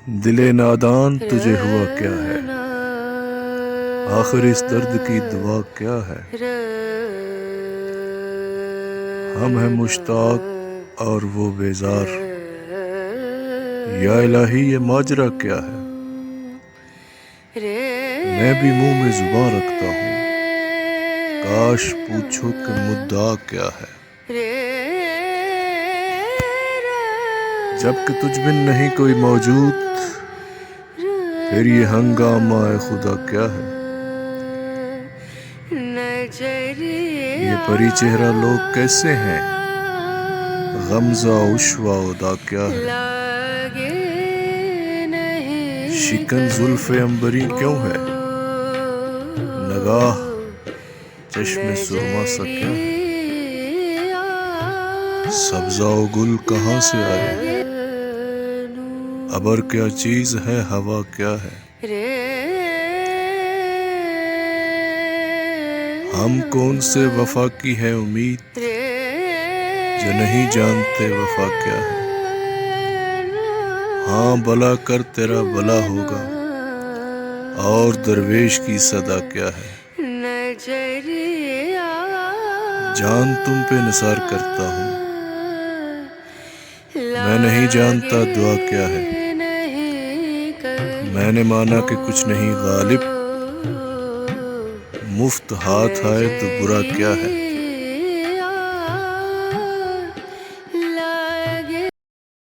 دل نادان تجھے ہوا کیا ہے، آخر اس درد کی دوا کیا ہے؟ ہم ہیں مشتاق اور وہ بیزار، یا الہی یہ ماجرا کیا ہے؟ میں بھی منہ میں زباں رکھتا ہوں، کاش پوچھو کہ مدعا کیا ہے؟ جب کہ تجھ بن نہیں کوئی موجود، پھر یہ ہنگامہ خدا کیا ہے؟ یہ پری چہرہ لوگ کیسے ہیں، غمزہ عشوہ ادا کیا ہے؟ شکن زلف عنبری کیوں ہے، نگاہ چشم سرما سا کیا ہے؟ سبزہ و گل کہاں سے آئے، ابر کیا چیز ہے، ہوا کیا ہے؟ ہم کون سے وفا کی ہے امید، جو نہیں جانتے وفا کیا ہے؟ ہاں بھلا کر تیرا بھلا ہوگا، اور درویش کی صدا کیا ہے؟ جان تم پہ نثار کرتا ہوں، میں نہیں جانتا دعا کیا ہے؟ میں نے مانا کہ کچھ نہیں غالب، مفت ہاتھ آئے تو برا کیا ہے؟